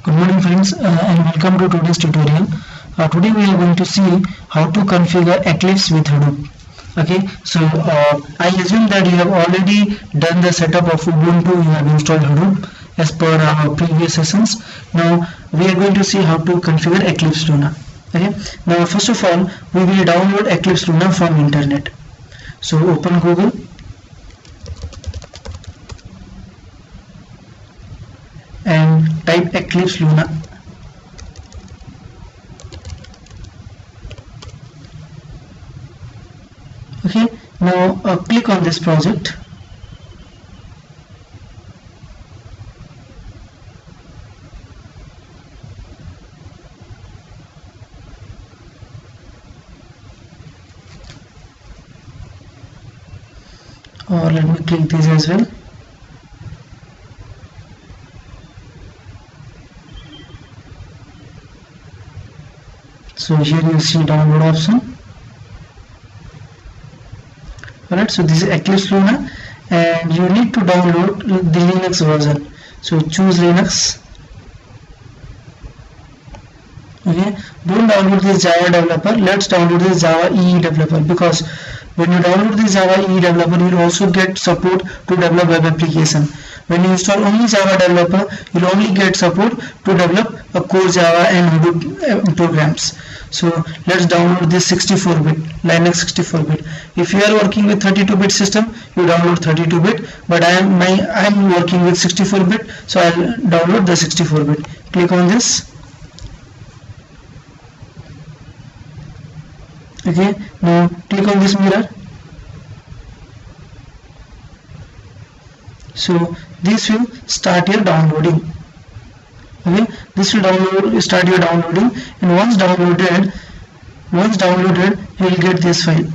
Good morning friends and welcome to today's tutorial. Today we are going to see how to configure Eclipse with Hadoop. Okay, so I assume that you have already done the setup of Ubuntu, you have installed Hadoop as per our previous sessions. Now we are going to see how to configure Eclipse Luna. Okay, now first of all we will download Eclipse Luna from internet. So open Google and type Eclipse Luna. Okay, now click on this project. Or let me click this as well. So here you see download option. Alright, so this is Eclipse Luna and you need to download the Linux version. So choose Linux. Okay, don't download this Java developer. Let's download this Java EE developer, because when you download this Java EE developer, you will also get support to develop web application. When you install only Java developer, you will only get support to develop a core Java and Hadoop programs. So let's download this 64-bit Linux 64-bit. If you are working with 32-bit system, you download 32-bit, but I am working with 64-bit, so I'll download the 64-bit. Click on this. Okay, now click on this mirror. So this will start your downloading. Okay, this will start your downloading, and once downloaded you will get this file.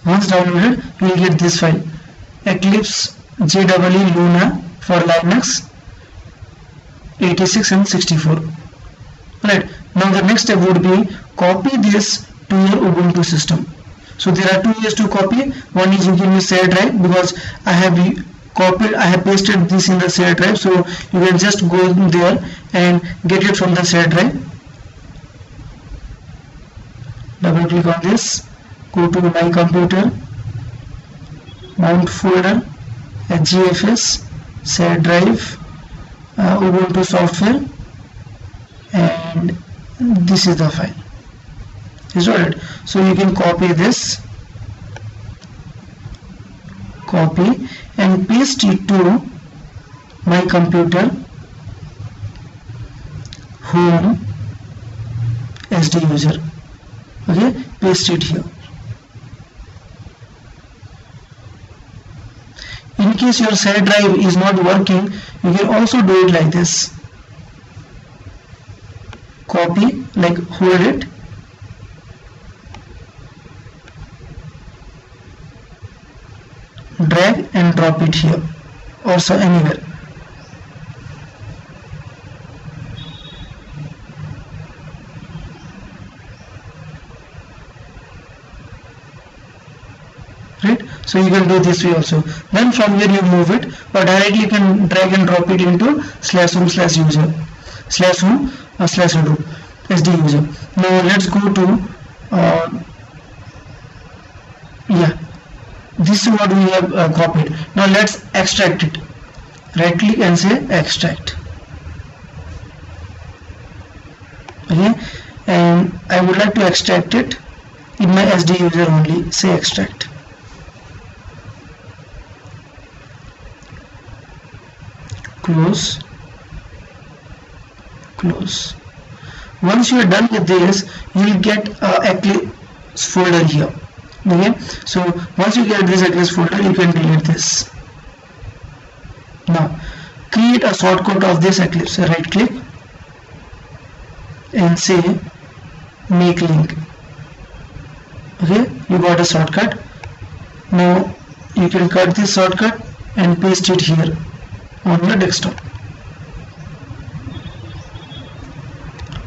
Once downloaded you will get this file, Eclipse JEE Luna for Linux 86 and 64. Right, now the next step would be copy this to your Ubuntu system. So there are two ways to copy. One is you can use shared drive, because I have pasted this in the shared drive, so you can just go there and get it from the shared drive. Double click on this, go to my computer, mount folder, HGFS, shared drive, Ubuntu software, and this is the file. Is alright. So you can copy this, copy and paste it to my computer, home, SD user. Okay, paste it here. In case your shared drive is not working, you can also do it like this. Copy, like hold it, drag and drop it here, also anywhere. Right, so you can do this way also. Then from here you move it, or directly you can drag and drop it into /home/user, /home/hadoop SD user. Now let's go to this is what we have copied. Now let's extract it. Right click and say extract. Okay, and I would like to extract it in my SD user only. Say extract. Close. Once you are done with this, you will get Eclipse folder here. Okay, so once you get this Eclipse folder, you can delete this. Now create a shortcut of this Eclipse. Right click and say make link. Okay, you got a shortcut. Now you can cut this shortcut and paste it here on your desktop.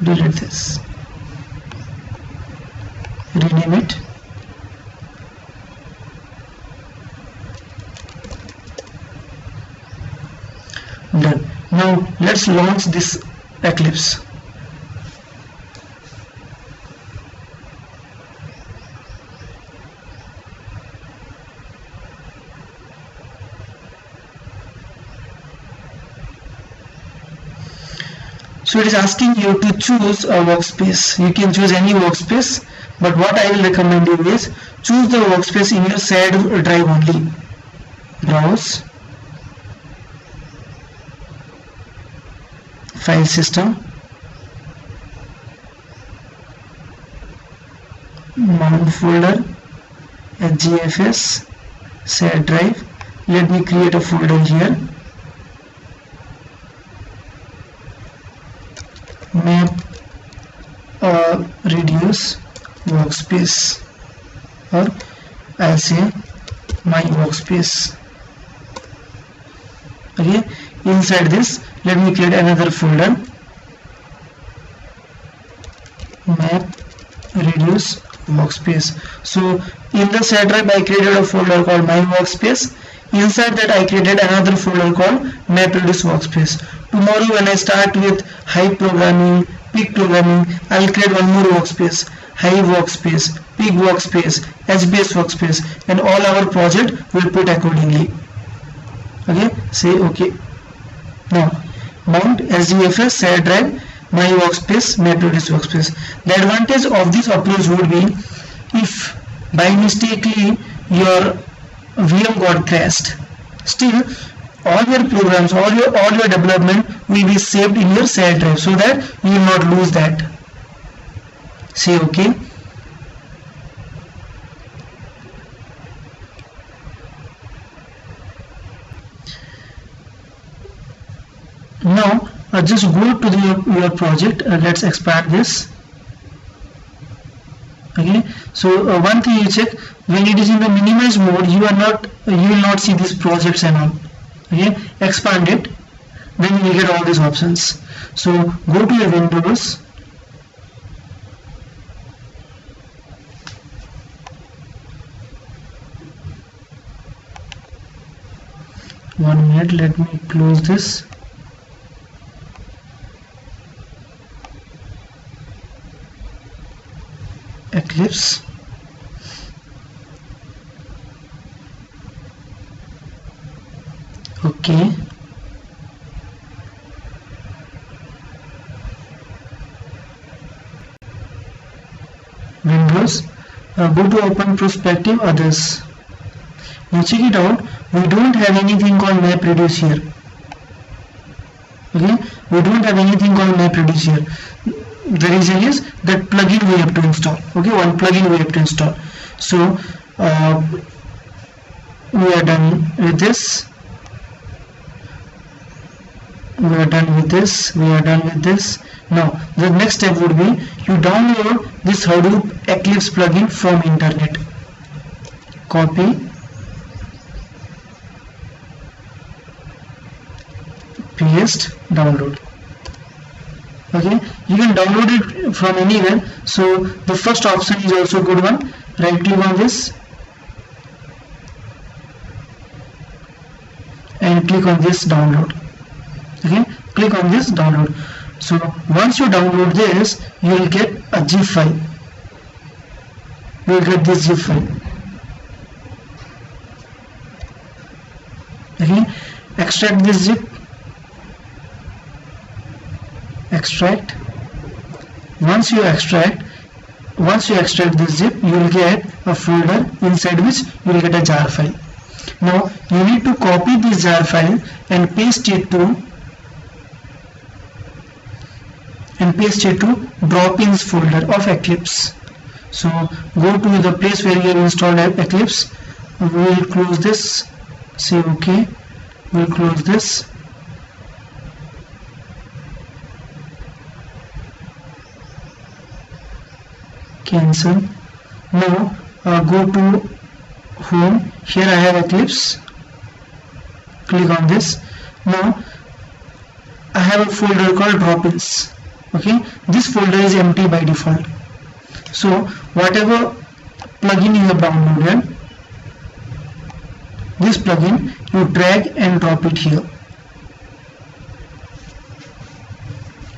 Delete this, rename it let's launch this Eclipse. So it is asking you to choose a workspace. You can choose any workspace, but what I will recommend you is choose the workspace in your shared drive only. Browse, file system, mount folder, HGFS, shared drive. Let me create a folder here. Map reduce workspace, or I'll say my workspace. Okay, inside this let me create another folder, map reduce workspace. So in the shared drive I created a folder called my workspace. Inside that I created another folder called MapReduce workspace. Tomorrow when I start with Hive programming, Pig programming, I will create one more workspace, Hive workspace, Pig workspace, HBase workspace, and all our project will put accordingly. Okay, say okay. Now mount HDFS, shared drive, my workspace, MapReduce workspace. The advantage of this approach would be if by mistakenly your VM got crashed, still all your programs, all your development will be saved in your shared drive, so that you will not lose that. Say okay. Now just go to your project. Let's expand this. Okay, so one thing you check, when it is in the minimize mode, you will not see these projects and all. Okay, expand it, then you will get all these options. So go to your Windows, one minute, let me close this. Eclipse, okay, Windows, go to open perspective others. Now check it out, we don't have anything called MapReduce here. Okay, we don't have anything called MapReduce here. The reason is that plugin we have to install. Okay, one plugin we have to install. So we are done with this. We are done with this. We are done with this. Now the next step would be you download this Hadoop Eclipse plugin from internet. Copy, paste, download. Okay, you can download it from anywhere. So the first option is also a good one. Right click on this and click on this download. Okay, click on this download. So once you download this, you will get a zip file. You will get this zip file. Okay, extract this zip. Extract. Once you extract this zip, you will get a folder inside which you will get a jar file. Now you need to copy this jar file and paste it to drop-ins folder of Eclipse. So go to the place where you have installed Eclipse. We will close this. Say okay. We will close this. Cancel. Now go to home. Here I have Eclipse. Click on this. Now I have a folder called drop-ins. Okay, this folder is empty by default. So whatever plugin you have downloaded, this plugin you drag and drop it here.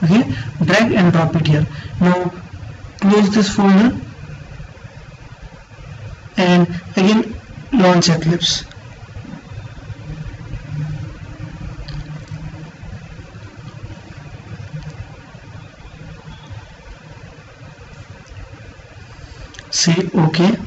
Okay, drag and drop it here. Now close this folder and again launch Eclipse. Say OK.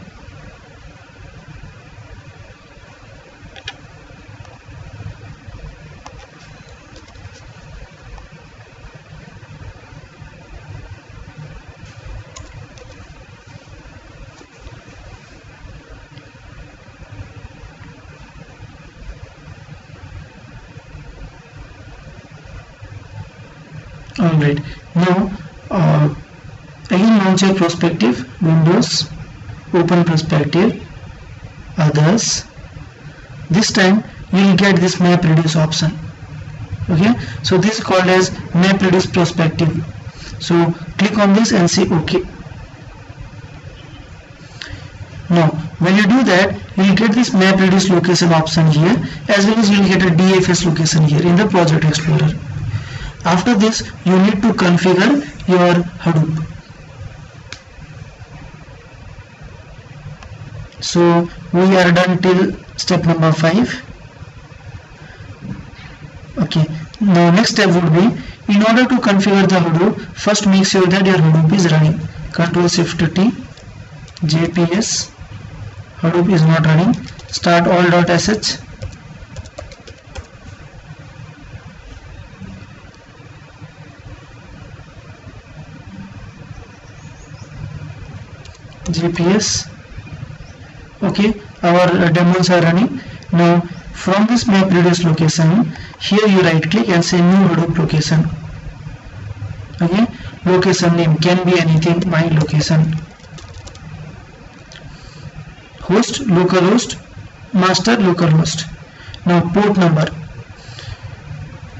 Alright, now again launch your perspective, Windows, open perspective, others. This time you will get this map reduce option. Okay, so this is called as map reduce perspective. So click on this and say OK. Now when you do that, you will get this map reduce location option here, as well as you will get a DFS location here in the Project Explorer. After this, you need to configure your Hadoop. So we are done till step number 5. Okay, now next step would be, in order to configure the Hadoop, first make sure that your Hadoop is running. Ctrl+Shift+T, JPS, Hadoop is not running. Start all.sh. JPS. Okay, our demos are running. Now from this map reduce location, here you right click and say new Hadoop location. Okay, location name can be anything, my location. Host, localhost, master, localhost. Now port number.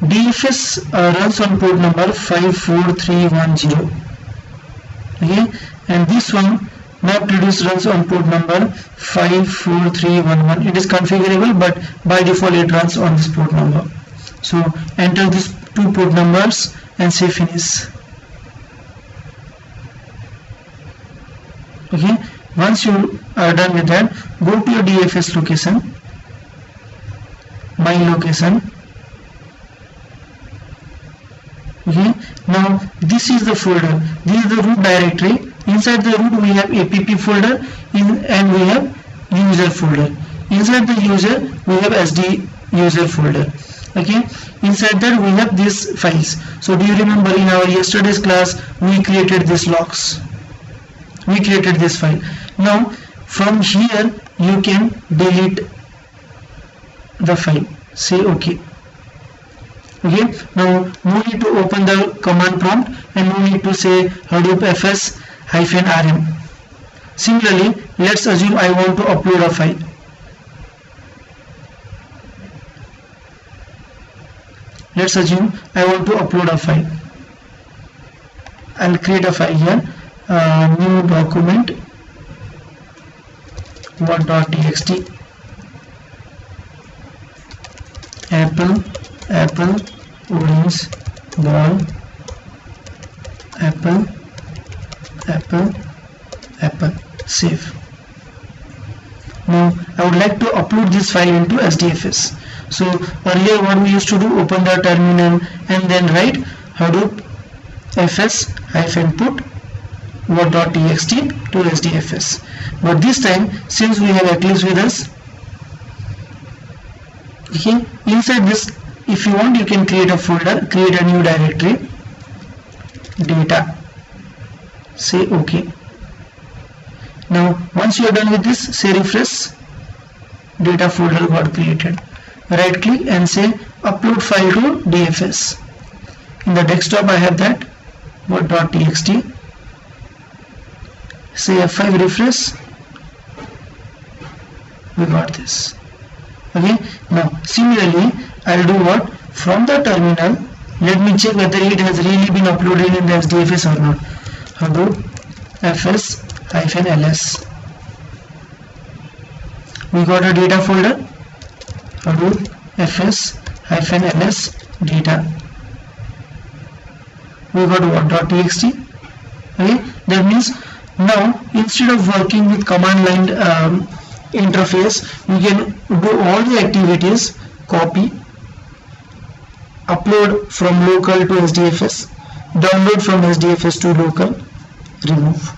DFS runs on port number 54310. Okay, and this one map reduce runs on port number 54311. It is configurable, but by default it runs on this port number. So enter these two port numbers and say finish. Okay, once you are done with that, go to your DFS location, my location. Okay, now this is the folder, this is the root directory. Inside the root we have app folder and we have user folder. Inside the user we have SD user folder. Okay, inside that we have these files. So do you remember in our yesterday's class we created this logs, we created this file. Now from here you can delete the file. Say OK. Okay, now no need to open the command prompt and no need to say Hadoop fs-rm. Similarly, let's assume I want to upload a file. Let's assume I want to upload a file. I'll create a file here, new document what.txt, apple orange ball, apple, save. Now I would like to upload this file into SDFS. So earlier what we used to do, open the terminal and then write Hadoop fs-put what.txt to SDFS. But this time, since we have Eclipse with us, okay, inside this, if you want, you can create a folder, create a new directory, data, say OK. Now once you are done with this, say refresh, data folder got created. Right click and say upload file to DFS. In the desktop I have that what.txt, say F5, refresh, we got this. Okay, now similarly I'll do what, from the terminal let me check whether it has really been uploaded in the SDFS or not. Hadoop fs-ls, we got a data folder, Hadoop fs-ls data. we got what, .txt. Okay, that means now instead of working with command line interface, you can do all the activities: copy, upload from local to SDFS, download from SDFS to local, remove.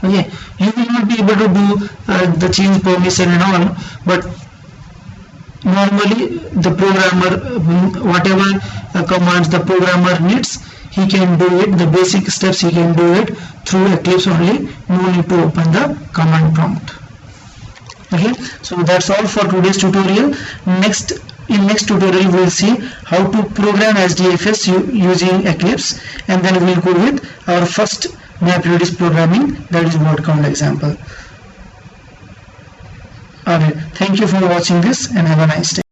Okay, you will not be able to do the change permission and all, but normally the programmer, whatever commands the programmer needs, he can do it. The basic steps he can do it through Eclipse only. No need to open the command prompt. Okay, so that's all for today's tutorial. In next tutorial we will see how to program SDFS using Eclipse, and then we will go with our first MapReduce programming, that is word count example. Alright, thank you for watching this and have a nice day.